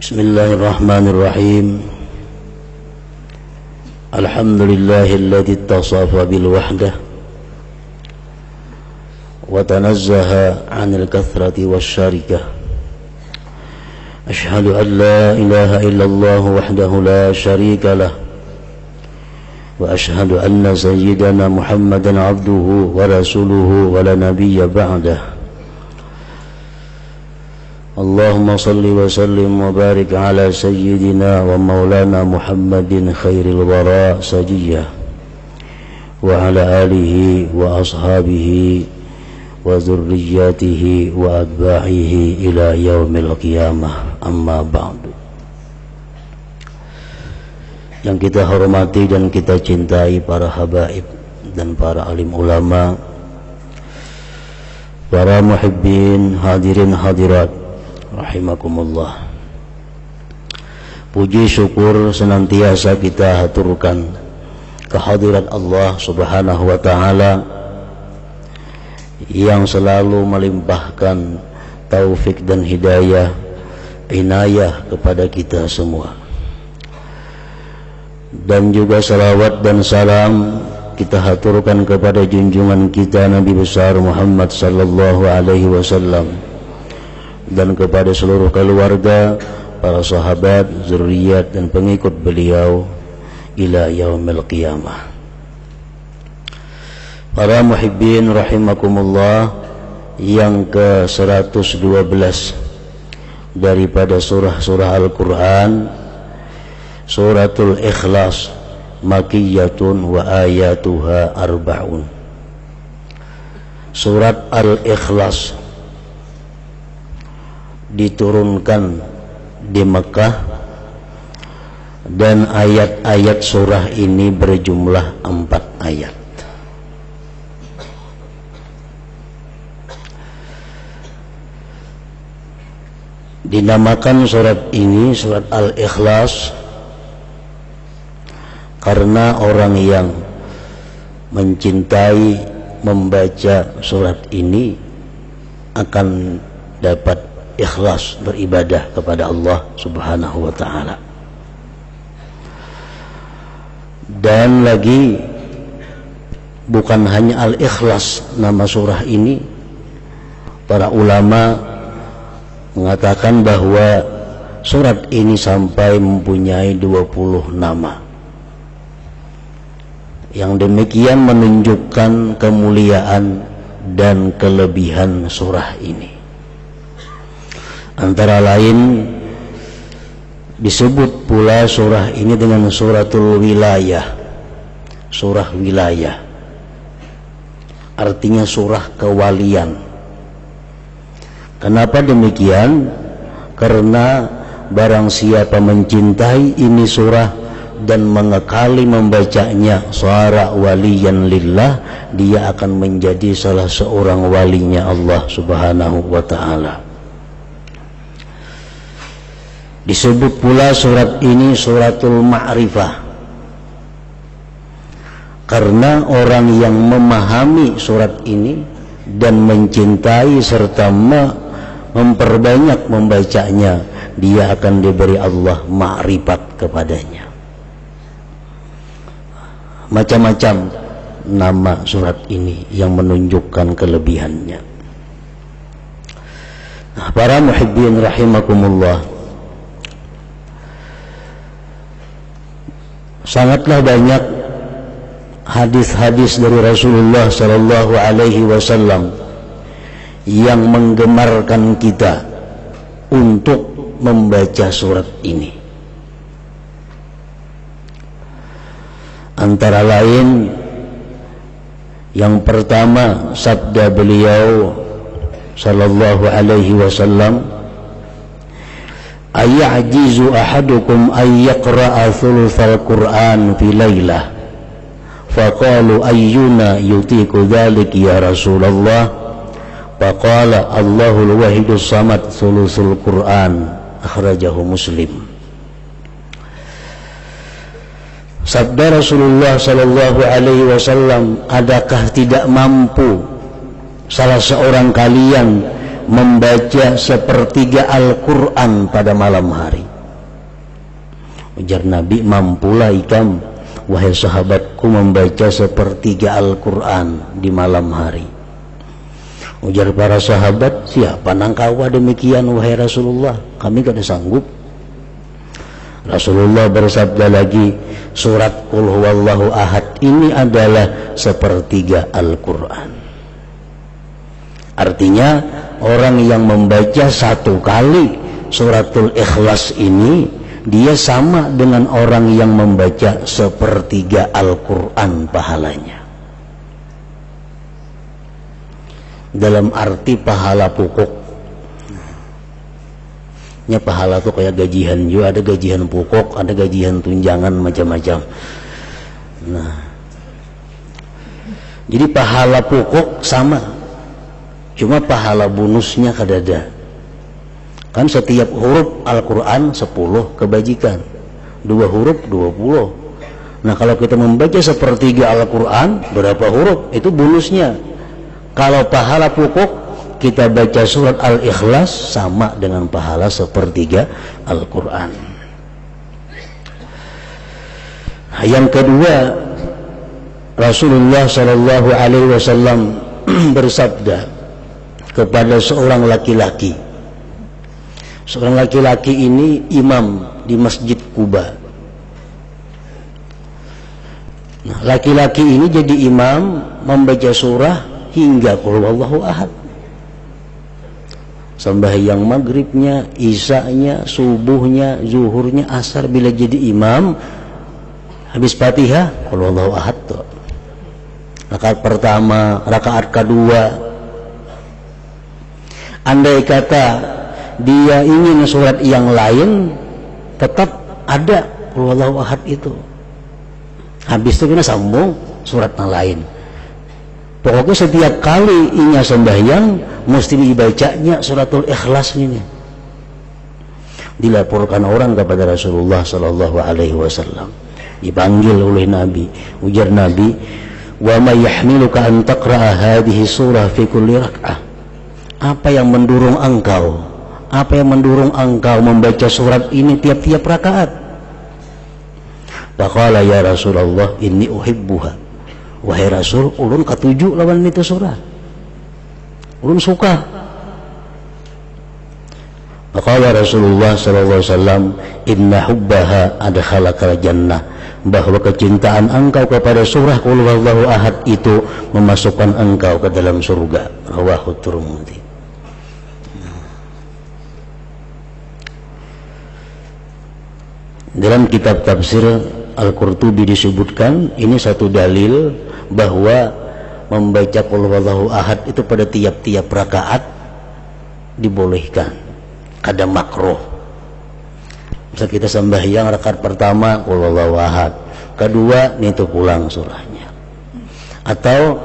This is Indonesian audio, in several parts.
Bismillahirrahmanirrahim. Alhamdulillahilladzi ittasafa bil wahdah wa tanazzaha 'anil kathrati wasyarikah. Asyhadu an la ilaha illallah wahdahu la syarika lah wa asyhadu anna sayyidana Muhammadan 'abduhu wa rasuluhu wa la nabiyya ba'dah. Allahumma salli wa sallim wa barik ala sayyidina wa maulana Muhammadin khairil wara sajiyah wa ala alihi wa ashabihi wa zurriyatihi wa adba'ihi ila yaumil qiyamah, amma ba'du. Yang kita hormati dan kita cintai para habaib dan para alim ulama, para muhibbin, hadirin hadirat rahimakumullah. Puji syukur senantiasa kita haturkan kehadirat Allah Subhanahu wa ta'ala yang selalu melimpahkan taufik dan hidayah, inayah kepada kita semua. Dan juga salawat dan salam kita haturkan kepada junjungan kita Nabi besar Muhammad sallallahu alaihi wasallam dan kepada seluruh keluarga, para sahabat, zuriat dan pengikut beliau ila yaumil qiyamah. Para muhibbin rahimakumullah, yang ke-112 daripada surah-surah Al-Quran, suratul Ikhlas, makiyatun wa ayatuha arba'un. Surat Al-Ikhlas diturunkan di Mekah dan ayat-ayat surah ini berjumlah 4 ayat. Dinamakan surat ini surat Al-Ikhlas karena orang yang mencintai membaca surat ini akan dapat ikhlas beribadah kepada Allah Subhanahu wa ta'ala. Dan lagi bukan hanya Al-Ikhlas nama surah ini, para ulama mengatakan bahwa surat ini sampai mempunyai 20 nama. Yang demikian menunjukkan kemuliaan dan kelebihan surah ini. Antara lain disebut pula surah ini dengan suratul wilayah, surah wilayah, artinya surah kewalian. Kenapa demikian? Karena barang siapa mencintai ini surah dan mengekali membacanya, sara waliyan lillah, dia akan menjadi salah seorang walinya Allah Subhanahu wa ta'ala. Disebut pula surat ini suratul ma'rifah karena orang yang memahami surat ini dan mencintai serta memperbanyak membacanya, dia akan diberi Allah ma'rifat kepadanya. Macam-macam nama surat ini yang menunjukkan kelebihannya. Nah, para muhibbin rahimakumullah, sangatlah banyak hadis-hadis dari Rasulullah sallallahu alaihi wasallam yang menggemarkan kita untuk membaca surat ini. Antara lain, yang pertama sabda beliau sallallahu alaihi wasallam, ayajizu ahadukum ay yaqra'a thulutsal Qur'an fi lailah, faqalu ayyuna yutiqu dzalik ya Rasulullah, faqala Allahul wahidus samad thulutsul Qur'an, akhrajahu Muslim. Sabda Rasulullah sallallahu alaihi wasallam, adakah tidak mampu salah seorang kalian membaca sepertiga Al-Quran pada malam hari? Ujar Nabi, mampulah ikam wahai sahabatku membaca sepertiga Al-Quran di malam hari. Ujar para sahabat, siapa nangkawa demikian wahai Rasulullah, kami kada sanggup. Rasulullah bersabda lagi, surat Qul Huwallahu Ahad ini adalah sepertiga Al-Quran. Artinya orang yang membaca satu kali suratul Ikhlas ini, dia sama dengan orang yang membaca sepertiga Al-Quran pahalanya. Dalam arti pahala pokok. Nya pahala tuh kayak gajian juga, ada gajian pokok, ada gajian tunjangan, macam-macam. Nah, jadi pahala pokok sama, cuma pahala bonusnya kadada. Kan setiap huruf Al-Quran 10 kebajikan, 2 huruf 20. Nah kalau kita membaca sepertiga Al-Quran, berapa huruf? Itu bonusnya. Kalau pahala pokok kita baca surat Al-Ikhlas sama dengan pahala sepertiga Al-Quran. Yang kedua, Rasulullah Shallallahu Alaihi Wasallam bersabda kepada seorang laki-laki. Seorang laki-laki ini imam di Masjid Quba. Nah, laki-laki ini jadi imam membaca surah hingga Qul Huwallahu Ahad. Sembahyang maghribnya, isanya, subuhnya, zuhurnya, asar, bila jadi imam habis Fatihah Qul Huwallahu Ahad tuh. Rakaat pertama, rakaat kedua. Andai kata dia ingin surat yang lain, tetap ada Qul Huwallahu Ahad itu. Habis itu kita sambung surat yang lain. Pokoknya setiap kali inya sembahyang mesti dibacanya suratul Ikhlas ini. Dilaporkan orang kepada Rasulullah Sallallahu Alaihi Wasallam, dipanggil oleh Nabi. Ujar Nabi, wa ma yahmiluka an taqra'a hadhihi surah fi kulli rak'ah. Apa yang mendorong engkau? Apa yang mendorong engkau membaca surat ini tiap-tiap rakaat? Faqala ya Rasulullah inni uhibbuha. Wahai Rasul, ulun katuju lawan itu surah. Ulun suka. Faqala Rasulullah sallallahu alaihi wasallam, inna hubbaha adkhalakal jannah. Bahwa kecintaan engkau kepada surah Qul Huwallahu Ahad itu memasukkan engkau ke dalam surga. Rawahu Tirmidzi. Dalam kitab tafsir Al-Qurtubi disebutkan ini satu dalil bahwa membaca Qul Huwallahu Ahad itu pada tiap-tiap rakaat dibolehkan. Ada makruh. Misal kita sembahyang rakaat pertama Qul Huwallahu Ahad, kedua itu pulang surahnya. Atau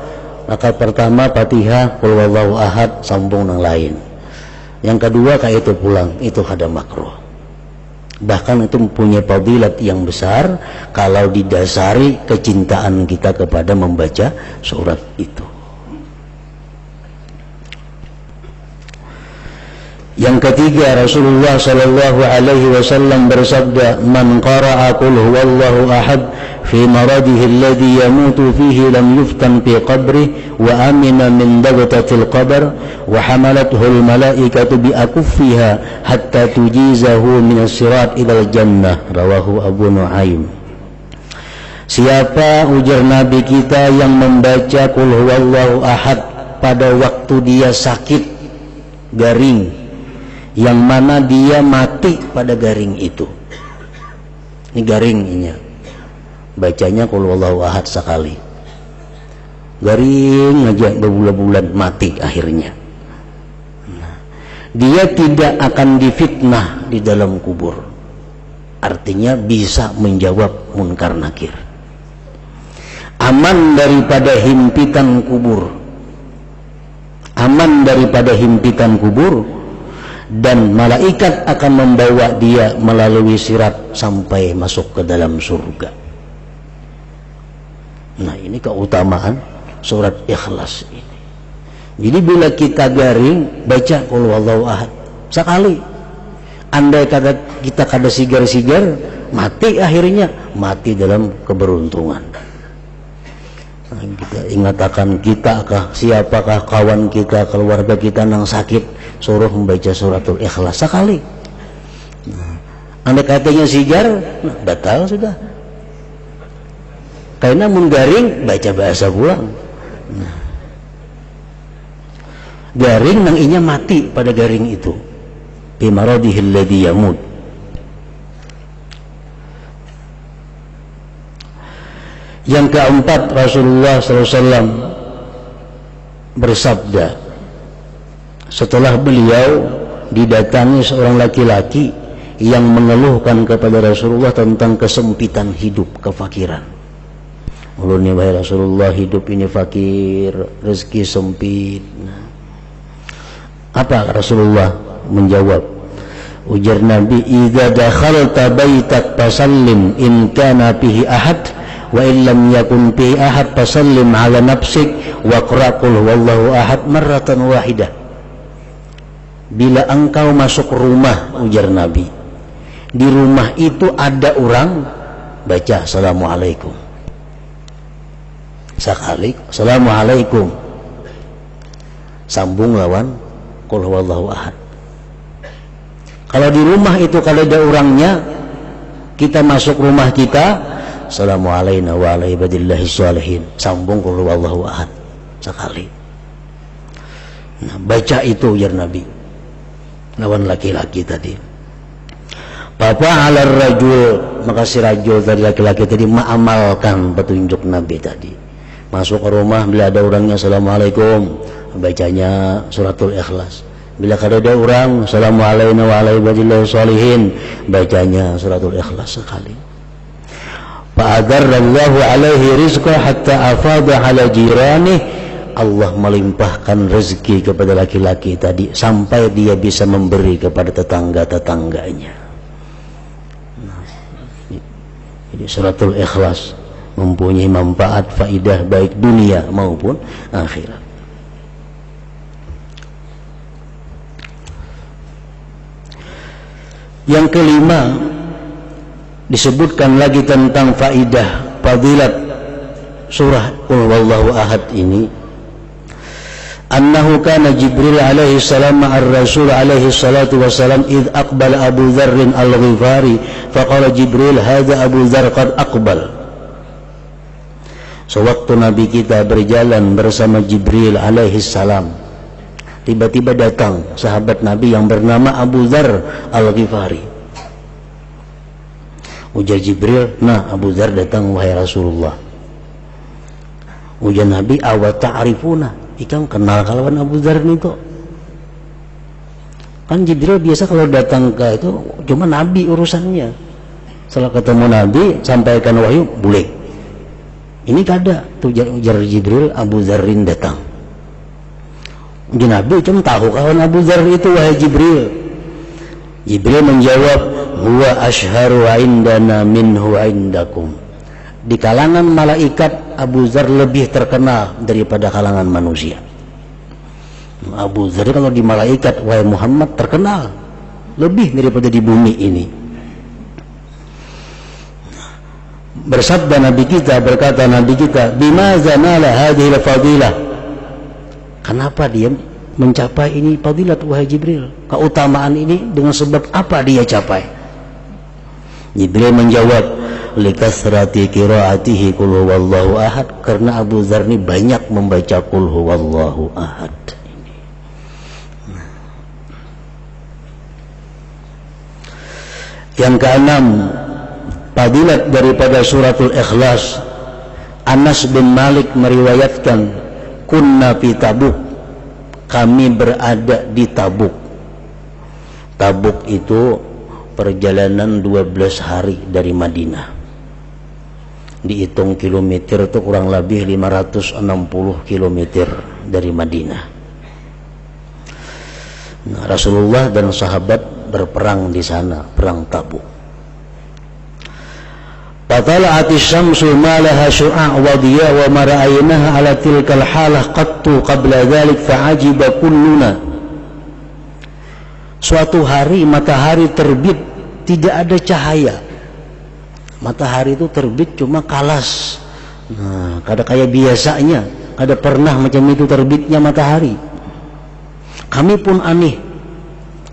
rakaat pertama Fatihah Qul Huwallahu Ahad sambung yang lain. Yang kedua kayak itu pulang, itu ada makruh. Bahkan itu mempunyai fadilat yang besar kalau didasari kecintaan kita kepada membaca surat itu. Yang ketiga, Rasulullah Sallallahu Alaihi Wasallam bersabda, man qara'a Qul Huwallahu Ahad fi maradihi alladhi yamutu fihi lam yuftan fi qabrih wa amina min dagtatil qabr wa hamalathu al malaikatu bi akuffiha hatta tujizahu min as-sirat ila al-jannah. Rawahu Abu Nuaim. Siapa, ujar Nabi kita, yang membaca Qul Huwallahu Ahad pada waktu dia sakit garing, yang mana dia mati pada garing itu. Ini garingnya, bacanya Qul Huwallahu Ahad sekali, garing aja berbulan-bulan, mati akhirnya. Dia tidak akan difitnah di dalam kubur. Artinya bisa menjawab munkar nakir, aman daripada himpitan kubur, aman daripada himpitan kubur, dan malaikat akan membawa dia melalui sirat sampai masuk ke dalam surga. Nah, ini keutamaan surat Ikhlas ini. Jadi bila kita garing baca Qul Huwallahu Ahad sekali, andai kata kita kada sigar-sigar, mati akhirnya, mati dalam keberuntungan. Nah, kita ingatakan kita kah, siapakah kawan kita, keluarga kita nang sakit, suruh membaca suratul Ikhlas sekali. Nah, andai katanya sigar, nah, batal sudah. Karena mun garing baca bahasa pulang. Nah, garing nang inya mati pada garing itu. Bimaradihil ladzi yamut. Yang keempat, Rasulullah SAW bersabda setelah beliau didatangi seorang laki-laki yang mengeluhkan kepada Rasulullah tentang kesempitan hidup, kefakiran. Ulunnya wahai Rasulullah, hidup ini fakir, rezeki sempit. Apa Rasulullah menjawab? Ujar Nabi, idza dakhalta baitak fasallim in kana fihi ahad wa in lam yakun fihi ahad fasallim ala nafsik wa qra qul huwallahu ahad marratan wahidah. Bila engkau masuk rumah, ujar Nabi, di rumah itu ada orang, baca assalamualaikum sekali, assalamualaikum, sambung lawan qul huwallahu ahad. Kalau di rumah itu kalau ada orangnya, kita masuk rumah kita, assalamualaikum wa ala ibadillahi sholihin, sambung qul huwallahu ahad sekali. Nah, baca itu ya Nabi lawan laki-laki tadi. Papa ala rajul, maka si rajul tadi, laki-laki tadi mengamalkan petunjuk Nabi tadi. Masuk ke rumah, bila ada orangnya assalamualaikum, bacanya suratul Ikhlas. Bila kada ada orang, assalamualaikum wa ala ibadillahi sholihin, bacanya suratul Ikhlas sekali. Fa'adarrallahu alaihi rizqa hatta afada ala jiranih. Allah melimpahkan rezeki kepada laki-laki tadi sampai dia bisa memberi kepada tetangga-tetangganya. Nah, jadi suratul Ikhlas mempunyai manfaat, faidah baik dunia maupun akhirat. Yang kelima, disebutkan lagi tentang faidah fadilat surah Qul Huwallahu Ahad ini. Annahu kana Jibril alaihi salam ma'ar Rasul alaihi salatu wassalam id aqbala Abu Dzar al-Ghifari faqala Jibril hadza Abu Dzar qad aqbal. Sewaktu Nabi kita berjalan bersama Jibril alaihi salam, tiba-tiba datang sahabat Nabi yang bernama Abu Dzar al-Ghifari. Ujar Jibril, nah Abu Dzar datang wahai Rasulullah. Ujar Nabi, awa ta'rifuna, ikam kenal kalawan Abu Dzar itu? Kan Jibril biasa kalau datang ke itu cuma Nabi urusannya. Setelah ketemu Nabi sampaikan wahyu boleh. Ini kada tuh, ujar Jibril, Abu Dzarin datang. Ujar Nabi, cuma tahu kawan Abu Dzar itu wahai Jibril. Jibril menjawab, huwa ashharu indana minhu indakum. Di kalangan malaikat Abu Dzar lebih terkenal daripada kalangan manusia. Abu Dzar kalau di malaikat wahai Muhammad terkenal lebih daripada di bumi ini. Bersabda Nabi kita, berkata Nabi kita, bimaza nala hadhil fadilah. Kenapa dia mencapai ini fadilat wahai Jibril? Keutamaan ini dengan sebab apa dia capai? Jibril menjawab, likasrati qiraatihi qul huwallahu ahad, karena Abu Dzar ini banyak membaca qul huwallahu ahad. Yang keenam, fadilat daripada suratul Ikhlas. Anas bin Malik meriwayatkan, kunna fi Tabuk, kami berada di Tabuk. Tabuk itu perjalanan 12 hari dari Madinah. Dihitung kilometer itu kurang lebih 560 kilometer dari Madinah. Nah, Rasulullah dan sahabat berperang di sana, perang Tabuk. Fatala'ati syamsu ma laha syu'a' wa diya wa ma ra'aynaha ala tilkal halah qattu qabla dhalik fa'ajiba kulluna. Suatu hari matahari terbit tidak ada cahaya. Matahari itu terbit cuma kalas. Nah, kada kayak biasanya, kada pernah macam itu terbitnya matahari. Kami pun aneh,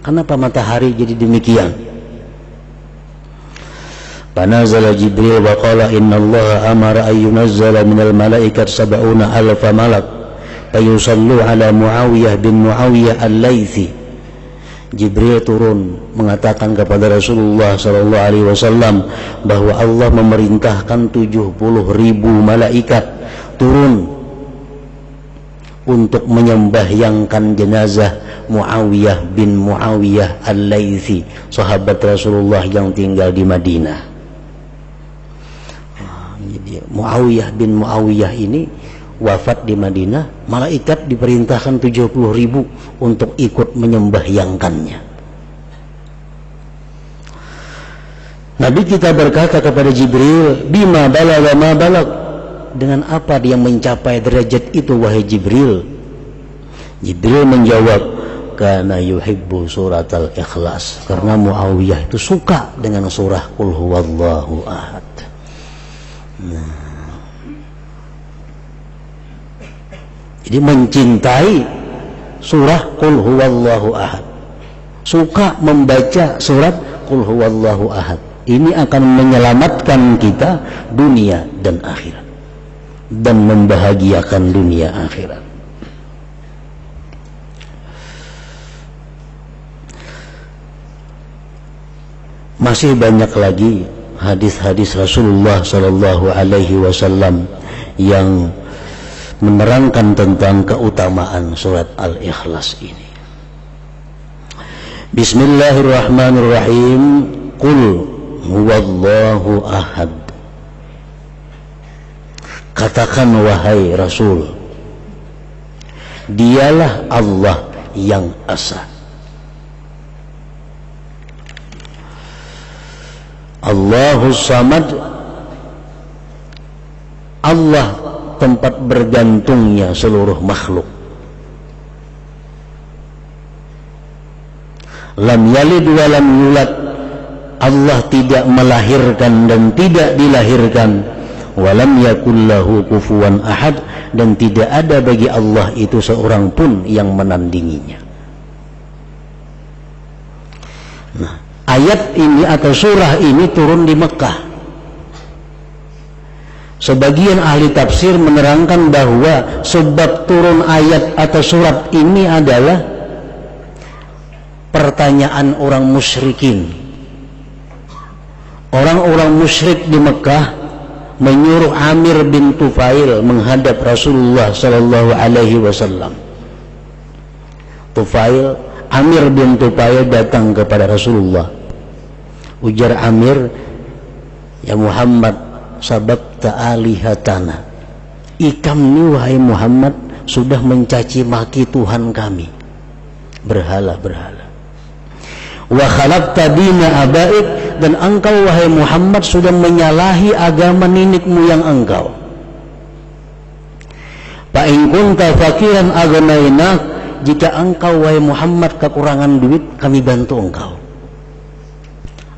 kenapa matahari jadi demikian? Fanazala Jibril wa qala inna Allah amara an yunazzala minal malaikat sab'una alfa malak fayusallu ala Muawiyah bin Muawiyah al-Laythi. Jibril turun mengatakan kepada Rasulullah sallallahu alaihi wasallam bahwa Allah memerintahkan 70.000 malaikat turun untuk menyembahyangkan jenazah Muawiyah bin Muawiyah al-Laythi, sahabat Rasulullah yang tinggal di Madinah. Jadi Muawiyah bin Muawiyah ini wafat di Madinah, malaikat diperintahkan 70.000 untuk ikut menyembahyangkannya. Nabi kita berkata kepada Jibril, bima balagha ma balag, dengan apa dia mencapai derajat itu wahai Jibril? Jibril menjawab, kana yuhibbu surat al-ikhlas, karena Muawiyah itu suka dengan surah qul huwallahu ahad. Nah, jadi mencintai surah qul huwallahu ahad, suka membaca surat qul huwallahu ahad. Ini akan menyelamatkan kita dunia dan akhirat dan membahagiakan dunia akhirat. Masih banyak lagi hadis-hadis Rasulullah sallallahu alaihi wasallam yang menerangkan tentang keutamaan surat Al-Ikhlas ini. Bismillahirrahmanirrahim. Qul huwallahu ahad. Katakan wahai Rasul, dialah Allah yang esa. Allahus samad, Allah tempat bergantungnya seluruh makhluk. Lam yalid wa lam yulad, Allah tidak melahirkan dan tidak dilahirkan. Walam yakul lahu kufuwan ahad, dan tidak ada bagi Allah itu seorang pun yang menandinginya. Nah, ayat ini atau surah ini turun di Mekah. Sebagian ahli tafsir menerangkan bahwa sebab turun ayat atau surat ini adalah pertanyaan orang musyrikin. Orang-orang musyrik di Mekah menyuruh Amir bin Tufail menghadap Rasulullah sallallahu alaihi wasallam. Amir bin Tufail datang kepada Rasulullah. Ujar Amir, ya Muhammad, sababta alihatana, ikam ni wahai Muhammad sudah mencaci maki Tuhan kami, berhala-berhala. Wa khalaqta dina abaik, dan engkau wahai Muhammad sudah menyalahi agama nenek moyang engkau. Fa in kunta fakiran aghnainak, jika engkau wahai Muhammad kekurangan duit, kami bantu engkau.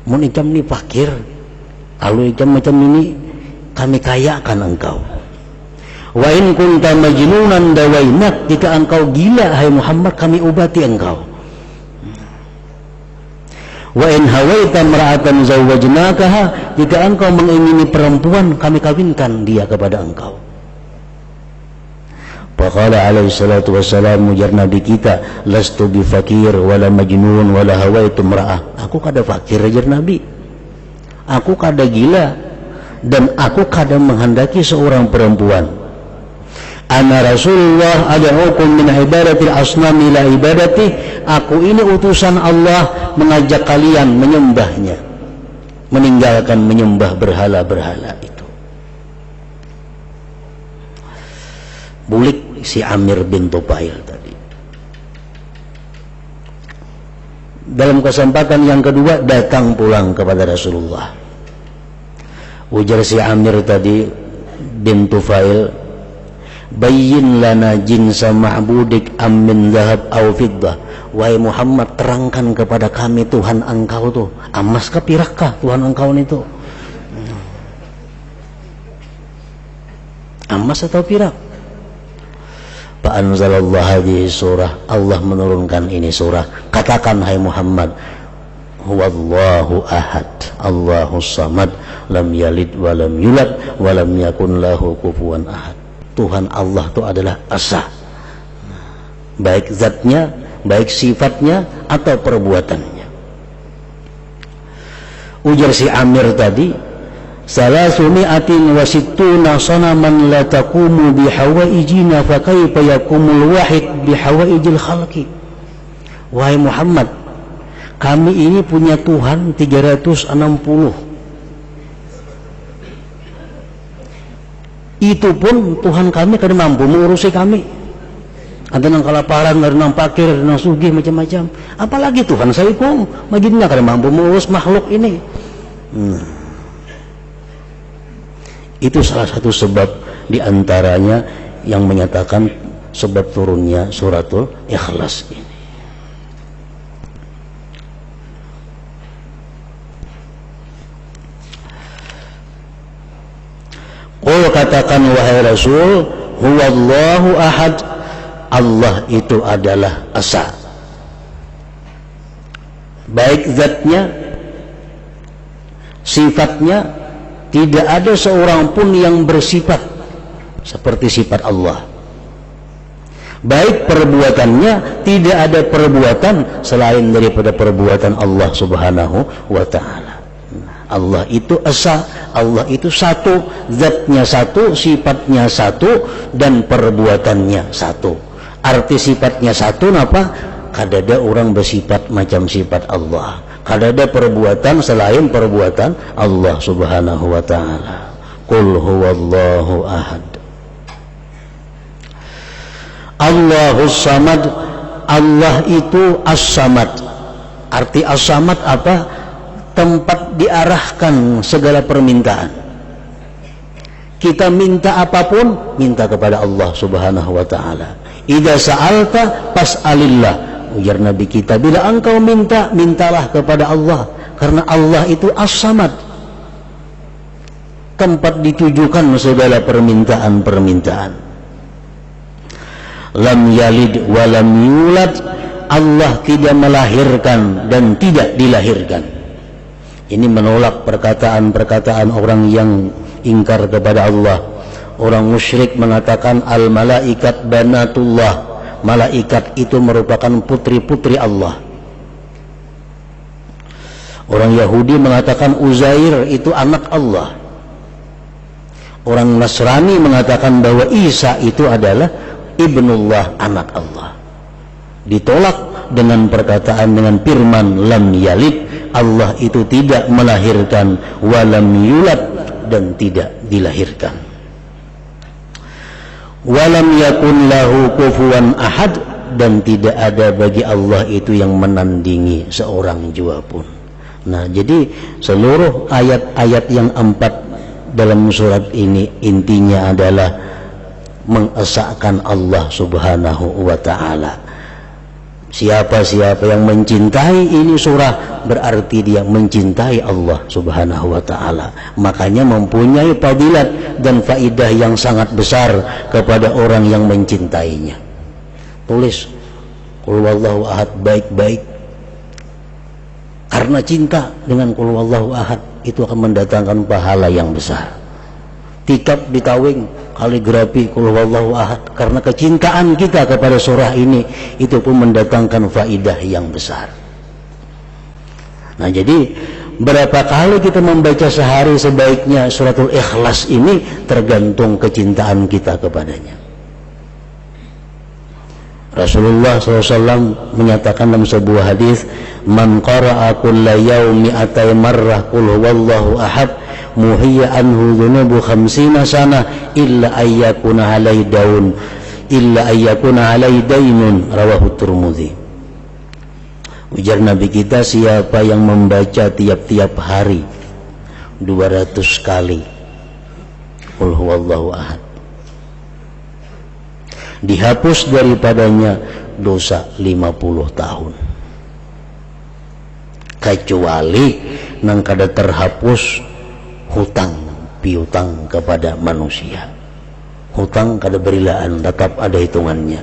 Mun ikam ni fakir, kalau ikam macam ini, kami kayakan engkau. Wa in kunta majnunan dawainak, jika engkau gila hai Muhammad, kami obati engkau. Wa in hawaita mar'atan zawwajnakaha, jika engkau mengingini perempuan, kami kawinkan dia kepada engkau. Faqala alaihi salatu wassalam, ujar Nabi kita, lastu bi fakir wala majnun wala hawaitu mar'ah. Aku kada fakir, ajar Nabi. Aku kada gila dan aku kada menghendaki seorang perempuan. Ana Rasulullah ad'ukum min ibadatil asnam ila ibadati. Aku ini utusan Allah mengajak kalian menyembahnya, meninggalkan menyembah berhala-berhala itu. Bulik si Amir bin Tufail tadi. Dalam kesempatan yang kedua datang pulang kepada Rasulullah. Ujar si Amir tadi bin Tufail, bayyin lana jinsa ma'budik am min dhahab aw fiddah. Wahai Muhammad, terangkan kepada kami Tuhan engkau tuh emas kah perak kah Tuhan engkau itu? Emas atau perak? Fa anzalallahu hadhihi surah, Allah menurunkan ini surah. Katakan hai Muhammad, huwallahu ahad, Allahus samad, lam yalid wa lam yulad wa lam yakun lahu kufuwan ahad. Tuhan Allah itu adalah esa, baik zatnya, baik sifatnya atau perbuatannya. Ujar si Amir tadi, salasumi'atin wa sittuna sanaman la taqumu bihawaijina fa kaifa yakumul wahid bihawaijil khalqi. Wahai Muhammad, kami ini punya Tuhan 360. Itu pun Tuhan kami kada mampu mengurusi kami. Ada nang kelaparan, ada nang pakir, ada nang sugih, macam-macam. Apalagi Tuhan saya kong, majidnya kada mampu mengurus makhluk ini. Itu salah satu sebab diantaranya yang menyatakan sebab turunnya suratul Ikhlas ini. Qul, katakan wahai Rasul, huwallahu ahad, Allah itu adalah esa, baik zatnya, sifatnya. Tidak ada seorang pun yang bersifat seperti sifat Allah. Baik perbuatannya, tidak ada perbuatan selain daripada perbuatan Allah subhanahu wa ta'ala. Allah itu esa, Allah itu satu, zatnya satu, sifatnya satu, dan perbuatannya satu. Arti sifatnya satu apa? Kadada orang bersifat macam sifat Allah, kadada perbuatan selain perbuatan Allah subhanahu wa ta'ala. Qul huwallahu ahad, Allahus samad, Allah itu as-samad. Arti as-samad apa? Tempat diarahkan segala permintaan. Kita minta apapun, minta kepada Allah subhanahu wa ta'ala. Idza sa'alta fas'alillah. Ujar Nabi kita, bila engkau minta, mintalah kepada Allah, karena Allah itu as-samad, tempat ditujukan segala permintaan-permintaan. Lam yalid wa lam yulad, Allah tidak melahirkan dan tidak dilahirkan. Ini menolak perkataan-perkataan orang yang ingkar kepada Allah. Orang musyrik mengatakan al-malaikat banatullah, malaikat itu merupakan putri-putri Allah. Orang Yahudi mengatakan Uzair itu anak Allah. Orang Nasrani mengatakan bahwa Isa itu adalah ibnullah, anak Allah. Ditolak dengan perkataan, dengan firman lam yalid, Allah itu tidak melahirkan, walam yulad, dan tidak dilahirkan. Walam yakun lahu kufuwan ahad, dan tidak ada bagi Allah itu yang menandingi seorang jua pun. Nah, jadi seluruh ayat-ayat yang 4 dalam surat ini intinya adalah mengesahkan Allah subhanahu wa ta'ala. Siapa-siapa yang mencintai ini surah, berarti dia mencintai Allah subhanahu wa ta'ala. Makanya mempunyai fadilat dan faidah yang sangat besar kepada orang yang mencintainya. Tulis qul huwallahu ahad baik-baik, karena cinta dengan qul huwallahu ahad itu akan mendatangkan pahala yang besar. Tikap ditawing kaligrafi qul huwallahu ahad, karena kecintaan kita kepada surah ini itu pun mendatangkan faidah yang besar. Nah, jadi berapa kali kita membaca sehari sebaiknya suratul Ikhlas ini tergantung kecintaan kita kepadanya. Rasulullah SAW menyatakan dalam sebuah hadis, man qara'a kulla yaumi mi'atai marrah qul huwallahu ahad muhiya anhu dhunubu 50 sana illa ayyakuna alai daun illa ayyakuna alai dainun, rawahu Tirmidzi. Ujar Nabi kita, siapa yang membaca tiap-tiap hari 200 kali qul huwallahu ahad, dihapus daripadanya dosa 50 tahun. Kecuali nang kada terhapus hutang piutang kepada manusia. Hutang kada berilaan, tetap ada hitungannya.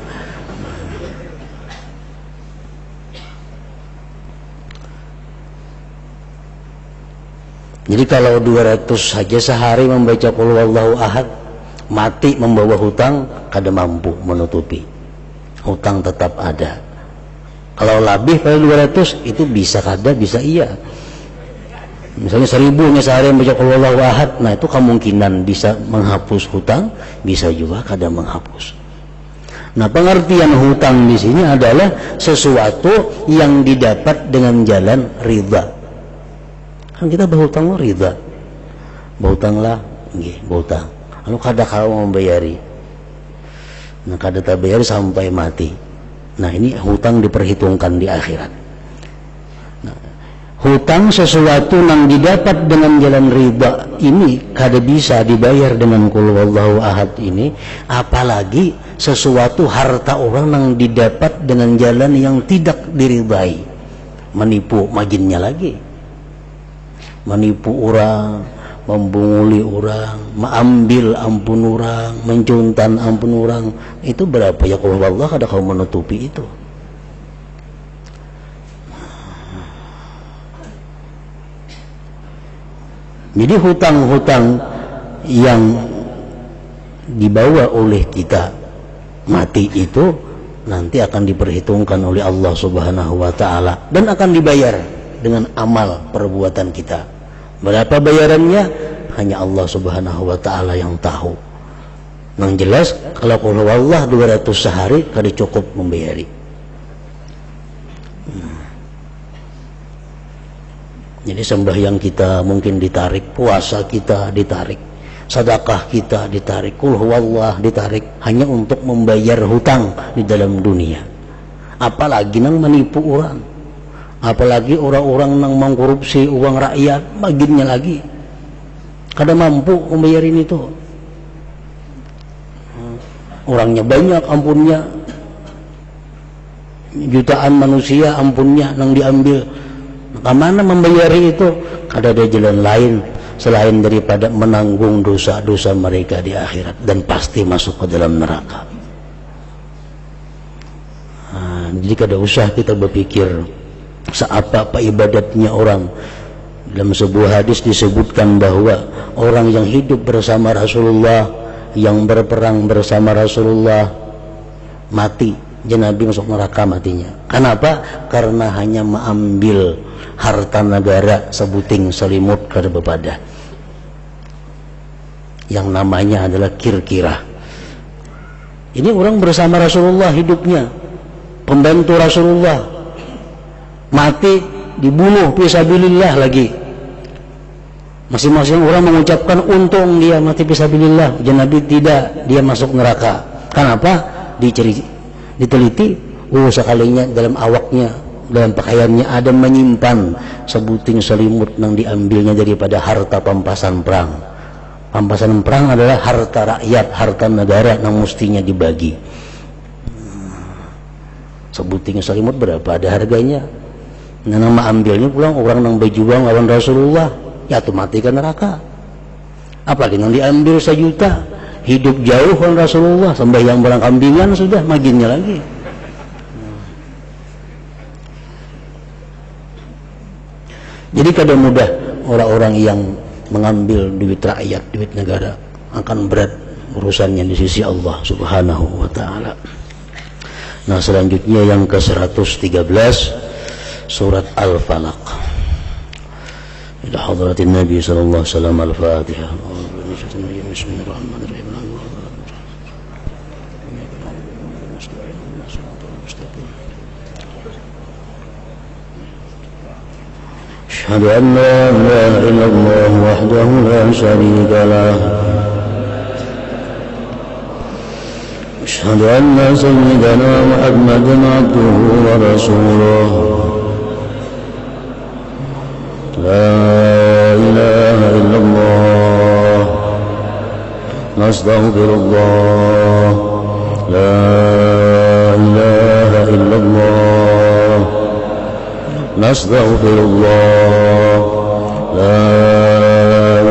Jadi kalau 200 saja sehari membaca qul huwallahu ahad, mati membawa hutang, kada mampu menutupi. Hutang tetap ada. Kalau lebih pada 200 itu bisa kada, bisa iya. Misalnya 1000 sehari membaca qul huwallahu ahad, nah itu kemungkinan bisa menghapus hutang, bisa juga kada menghapus. Nah, pengertian hutang di sini adalah sesuatu yang didapat dengan jalan ridha. Kan kita berhutang ridha. Berhutanglah, nggih, berhutang. Lalu kada kalau membayari. Nah, kada terbayar sampai mati. Nah, ini hutang diperhitungkan di akhirat. Nah, hutang sesuatu yang didapat dengan jalan riba ini kada bisa dibayar dengan qul huwallahu ahad ini, apalagi sesuatu harta orang yang didapat dengan jalan yang tidak diridai. Menipu majinnya lagi. Menipu orang, membunguli orang, mengambil ampun orang, mencuntan ampun orang, itu berapa ya kalau Allah kada kau menutupi itu. Jadi hutang-hutang yang dibawa oleh kita mati itu nanti akan diperhitungkan oleh Allah Subhanahu wa taala dan akan dibayar dengan amal perbuatan kita. Berapa bayarannya hanya Allah Subhanahu wa taala yang tahu. Yang jelas kalau qul huwallah 200 sehari kada cukup membayari. Jadi sembahyang kita mungkin ditarik, puasa kita ditarik, sedekah kita ditarik, qul huwallah ditarik hanya untuk membayar hutang di dalam dunia. Apalagi nang menipu orang. Apalagi orang-orang yang mengkorupsi uang rakyat, bagiannya lagi kada mampu membayarin itu. Orangnya banyak ampunnya, jutaan manusia ampunnya yang diambil. Kemana membayari itu? Kada ada jalan lain selain daripada menanggung dosa-dosa mereka di akhirat dan pasti masuk ke dalam neraka. Jadi kada usah kita berpikir seapa-apa ibadatnya orang. Dalam sebuah hadis disebutkan bahwa orang yang hidup bersama Rasulullah, yang berperang bersama Rasulullah, mati, Nabi masuk neraka matinya. Kenapa? Karena hanya mengambil harta negara sebuting selimut kada bepada, yang namanya adalah kir-kirah. Ini orang bersama Rasulullah hidupnya, pembantu Rasulullah, mati dibunuh fisabilillah lagi. Masing-masing orang mengucapkan untung dia mati fisabilillah, Nabi tidak, dia masuk neraka. Kenapa? Diteliti, sekalinya dalam awaknya, dalam pakaiannya ada menyimpan sebuting selimut yang diambilnya daripada harta pampasan perang. Pampasan perang adalah harta rakyat, harta negara yang mestinya dibagi. Sebuting selimut berapa ada harganya? Nah, nama ambilnya pulang orang yang berjuang lawan Rasulullah, ya tuh mati ke neraka. Apalagi yang diambil 1 juta, hidup jauh lawan Rasulullah, sembahyang barang kambingan sudah maginnya lagi. Jadi kada mudah orang-orang yang mengambil duit rakyat, duit negara, akan berat urusannya di sisi Allah Subhanahu wa taala. Nah, selanjutnya yang ke-113 surat Al-Falaq. Ila hadratin Nabi sallallahu alaihi wasallam Al-Fatihah. Bismillahirrahmanirrahim. أشهد أن لا إله إلا الله وحده لا شريك له أشهد أن سيدنا محمدا عبده ورسوله لا إله إلا الله نستغفر الله لا إله إلا الله نستغفر الله لا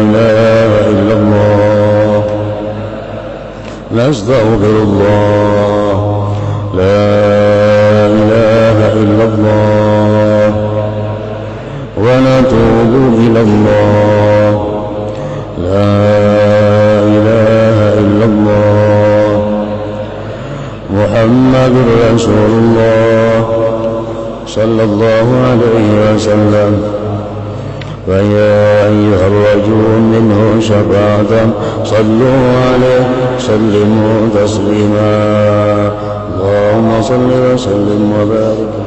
إله إلا الله نستغفر الله لا إله إلا الله ونتوب إلى الله لا إله إلا الله محمد رسول الله صلى الله عليه وسلم فيا أيها الرجل منه شفاعة صلوا عليه سلموا تسليما اللهم صل وسلم وبارك